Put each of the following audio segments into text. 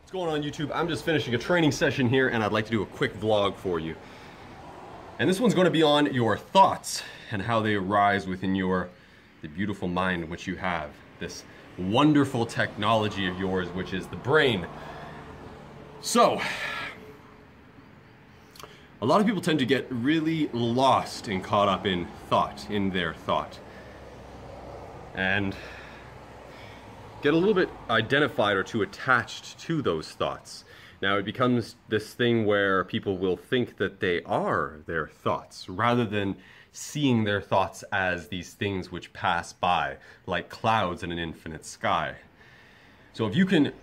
What's going on YouTube? I'm just finishing a training session here and I'd like to do a quick vlog for you. And this one's going to be on your thoughts and how they arise within the beautiful mind which you have. This wonderful technology of yours, which is the brain. So, a lot of people tend to get really lost and caught up in thought, in their thought. And get a little bit identified or too attached to those thoughts. Now it becomes this thing where people will think that they are their thoughts, rather than seeing their thoughts as these things which pass by, like clouds in an infinite sky. So if you can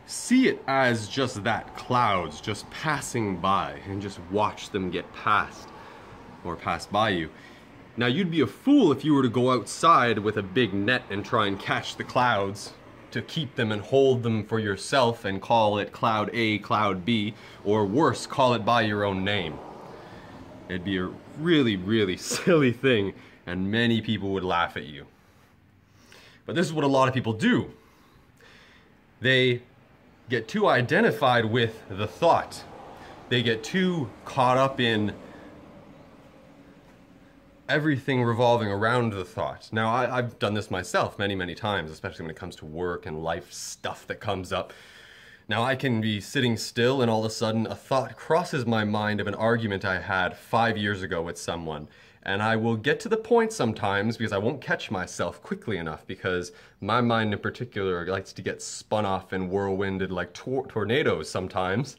see it as just that, clouds just passing by, and just watch them get past, or pass by you. Now you'd be a fool if you were to go outside with a big net and try and catch the clouds, to keep them and hold them for yourself and call it cloud A, cloud B, or worse, call it by your own name. It'd be a really, really silly thing, and many people would laugh at you. But this is what a lot of people do. They get too identified with the thought. They get too caught up in everything revolving around the thought. Now, I've done this myself many, many times, especially when it comes to work and life stuff that comes up. Now, I can be sitting still and all of a sudden a thought crosses my mind of an argument I had 5 years ago with someone. And I will get to the point sometimes because I won't catch myself quickly enough, because my mind in particular likes to get spun off and whirlwinded like tornadoes sometimes.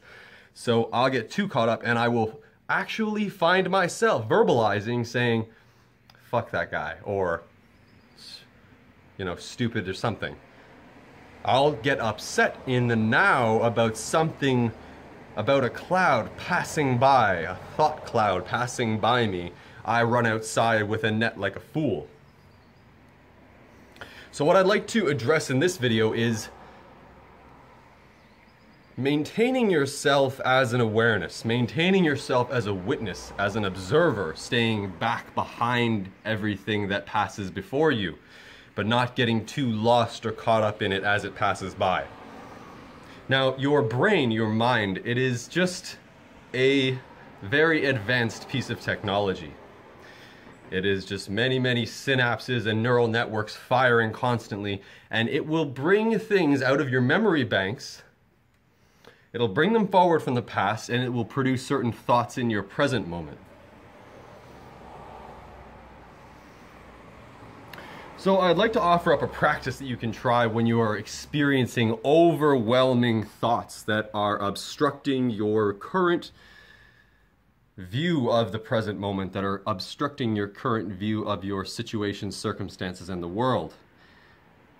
So I'll get too caught up and I will actually find myself verbalizing, saying, fuck that guy, or, you know, stupid or something. I'll get upset in the now about something, about a cloud passing by, a thought cloud passing by me. I run outside with a net like a fool. So what I'd like to address in this video is maintaining yourself as an awareness, maintaining yourself as a witness, as an observer, staying back behind everything that passes before you, but not getting too lost or caught up in it as it passes by. Now, your brain, your mind, it is just a very advanced piece of technology. It is just many, many synapses and neural networks firing constantly, and it will bring things out of your memory banks. It'll bring them forward from the past, and it will produce certain thoughts in your present moment. So I'd like to offer up a practice that you can try when you are experiencing overwhelming thoughts that are obstructing your current view of the present moment, that are obstructing your current view of your situation, circumstances, and the world.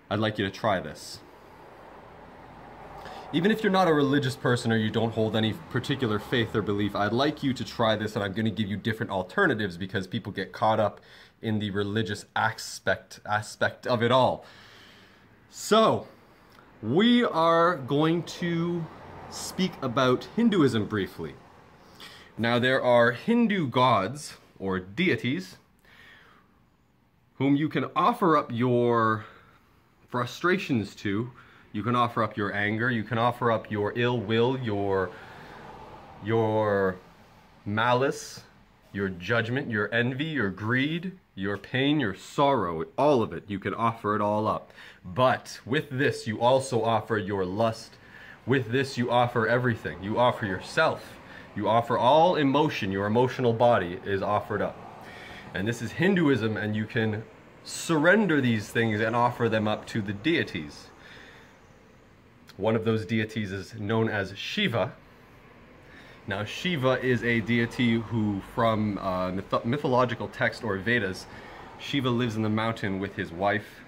I'd like you to try this. Even if you're not a religious person or you don't hold any particular faith or belief, I'd like you to try this, and I'm going to give you different alternatives because people get caught up in the religious aspect of it all. So, we are going to speak about Hinduism briefly. Now, there are Hindu gods, or deities, whom you can offer up your frustrations to. You can offer up your anger, you can offer up your ill will, your malice, your judgment, your envy, your greed, your pain, your sorrow, all of it. You can offer it all up. But with this, you also offer your lust. With this, you offer everything. You offer yourself. You offer all emotion. Your emotional body is offered up. And this is Hinduism, and you can surrender these things and offer them up to the deities. One of those deities is known as Shiva. Now, Shiva is a deity who, from mythological text or Vedas, Shiva lives in the mountain with his wife,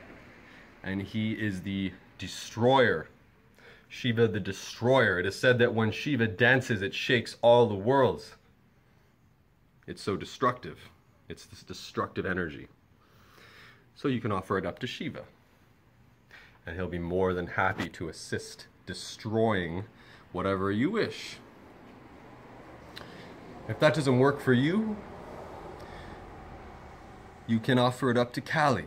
and he is the destroyer. Shiva the destroyer. It is said that when Shiva dances, it shakes all the worlds. It's so destructive. It's this destructive energy. So you can offer it up to Shiva, and he'll be more than happy to assist destroying whatever you wish. If that doesn't work for you, you can offer it up to Kali,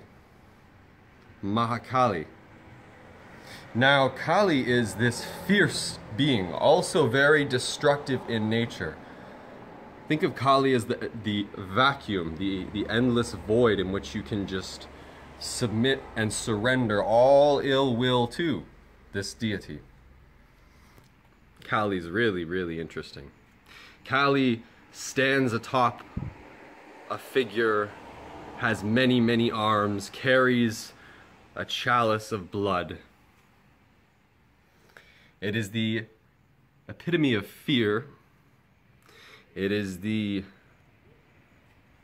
Mahakali. Now, Kali is this fierce being, also very destructive in nature. Think of Kali as the vacuum, the endless void in which you can just submit and surrender all ill will to this deity. Kali's really, really interesting. Kali stands atop a figure, has many, many arms, carries a chalice of blood. It is the epitome of fear. It is the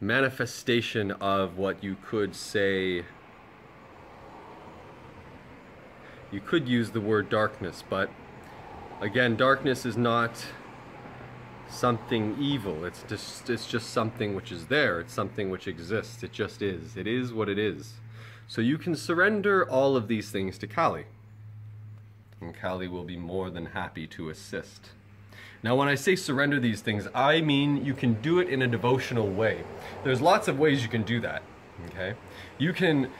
manifestation of what you could say, you could use the word darkness, but again, darkness is not something evil. It's just something which is there. It's something which exists. It just is. It is what it is. So you can surrender all of these things to Kali, and Kali will be more than happy to assist. Now, when I say surrender these things, I mean you can do it in a devotional way. There's lots of ways you can do that, okay? You can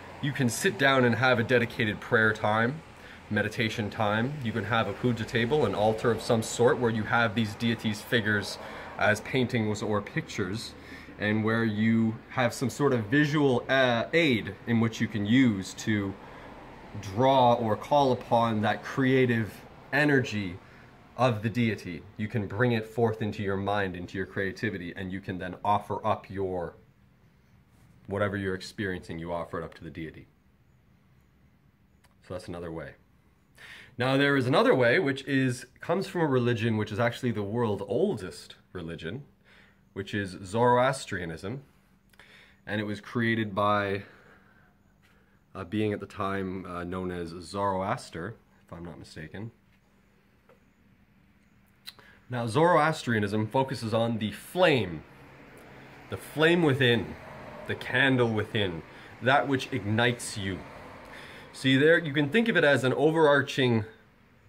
sit down and have a dedicated prayer time, meditation time. You can have a puja table, an altar of some sort, where you have these deities' figures as paintings or pictures, and where you have some sort of visual aid in which you can use to draw or call upon that creative energy of the deity. You can bring it forth into your mind, into your creativity, and you can then offer up your, whatever you're experiencing, you offer it up to the deity. So that's another way. Now there is another way, which comes from a religion which is actually the world's oldest religion, which is Zoroastrianism, and it was created by a being at the time known as Zoroaster, if I'm not mistaken. Now, Zoroastrianism focuses on the flame within, the candle within, that which ignites you. See, there you can think of it as an overarching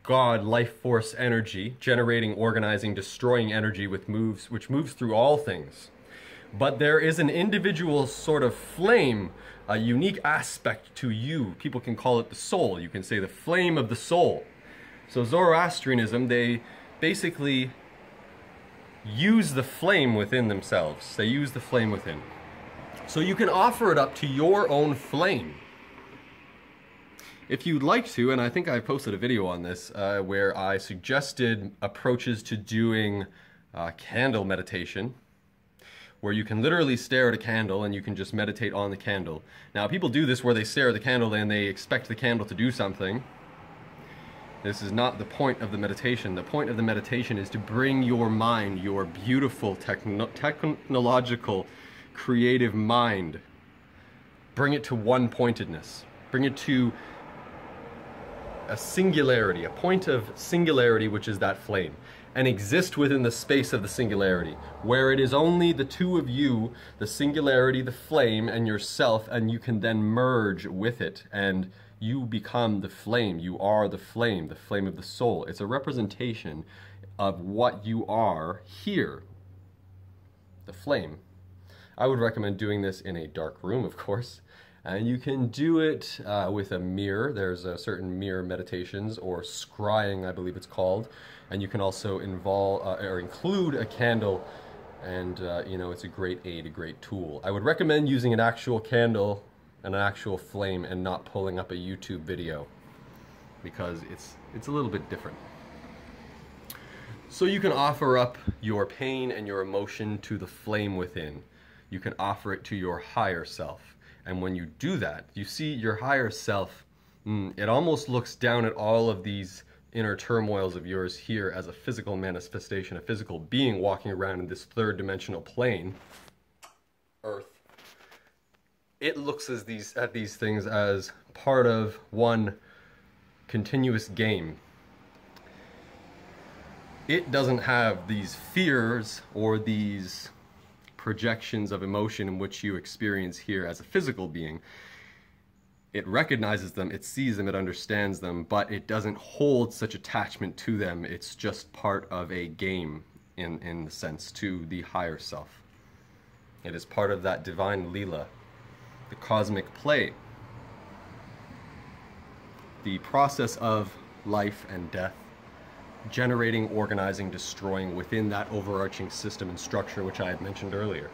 God, life force energy, generating, organizing, destroying energy which moves through all things. But there is an individual sort of flame, a unique aspect to you. People can call it the soul. You can say the flame of the soul. So Zoroastrianism, they basically use the flame within themselves. They use the flame within. So you can offer it up to your own flame. If you'd like to, and I think I posted a video on this where I suggested approaches to doing candle meditation, where you can literally stare at a candle and you can just meditate on the candle. Now, people do this where they stare at the candle and they expect the candle to do something. This is not the point of the meditation. The point of the meditation is to bring your mind, your beautiful technological, creative mind, bring it to one pointedness. Bring it to a singularity, a point of singularity, which is that flame, and exist within the space of the singularity, where it is only the two of you, the singularity, the flame, and yourself, and you can then merge with it, and you become the flame. You are the flame of the soul. It's a representation of what you are here, the flame. I would recommend doing this in a dark room, of course, and you can do it with a mirror. There's certain mirror meditations, or scrying, I believe it's called, and you can also include a candle, and you know, it's a great aid, a great tool. I would recommend using an actual candle and an actual flame and not pulling up a YouTube video, because it's a little bit different. So you can offer up your pain and your emotion to the flame within. You can offer it to your higher self. And when you do that, you see your higher self, it almost looks down at all of these inner turmoils of yours here as a physical manifestation, a physical being walking around in this third dimensional plane, Earth. It looks at these things as part of one continuous game. It doesn't have these fears or these projections of emotion in which you experience here as a physical being. It recognizes them, it sees them, it understands them, but it doesn't hold such attachment to them. It's just part of a game in the sense to the higher self. It is part of that divine Leela, the cosmic play. the process of life and death, generating, organizing, destroying within that overarching system and structure which I had mentioned earlier.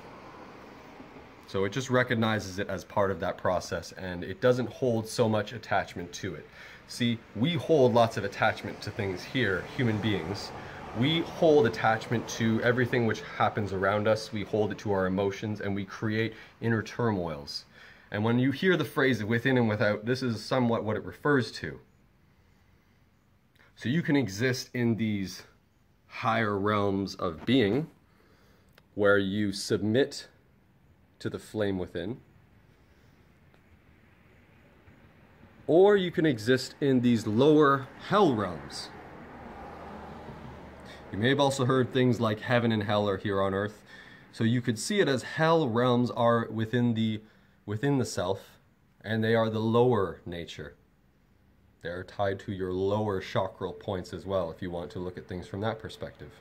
So it just recognizes it as part of that process, and it doesn't hold so much attachment to it. See, we hold lots of attachment to things here, human beings. We hold attachment to everything which happens around us. We hold it to our emotions, and we create inner turmoils. And when you hear the phrase within and without, this is somewhat what it refers to. So you can exist in these higher realms of being where you submit to the flame within, or you can exist in these lower hell realms. You may have also heard things like heaven and hell are here on earth. So you could see it as hell realms are within the self, and they are the lower nature. They are tied to your lower chakral points as well, if you want to look at things from that perspective.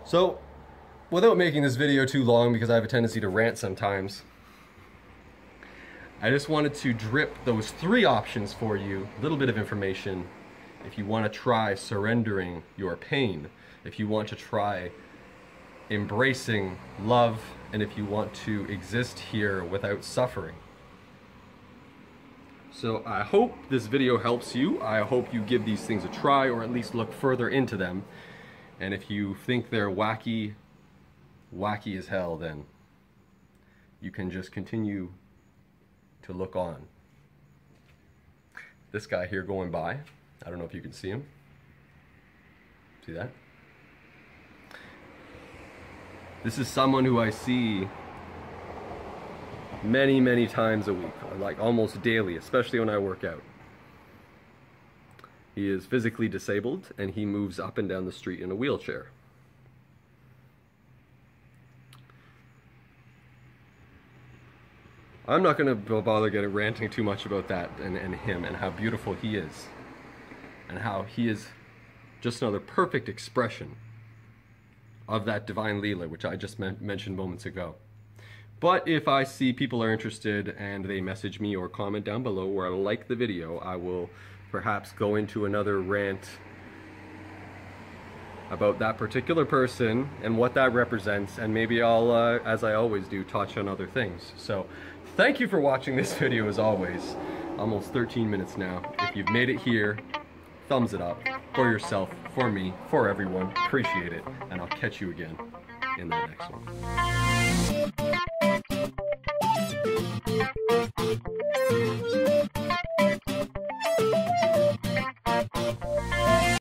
So, without making this video too long, because I have a tendency to rant sometimes, I just wanted to drip those 3 options for you, a little bit of information. If you want to try surrendering your pain, if you want to try embracing love, and if you want to exist here without suffering. So I hope this video helps you. I hope you give these things a try, or at least look further into them. And if you think they're wacky as hell, then you can just continue to look on. This guy here going by, I don't know if you can see him. See that? This is someone who I see many, many times a week, like almost daily, especially when I work out. He is physically disabled, and he moves up and down the street in a wheelchair. I'm not going to bother ranting too much about that and him and how beautiful he is, and how he is just another perfect expression of that divine Leela, which I just mentioned moments ago. But if I see people are interested and they message me or comment down below where I like the video, I will perhaps go into another rant about that particular person and what that represents, and maybe I'll, as I always do, touch on other things. So thank you for watching this video as always. Almost 13 minutes now. If you've made it here, thumbs it up for yourself, for me, for everyone. Appreciate it, and I'll catch you again in the next one.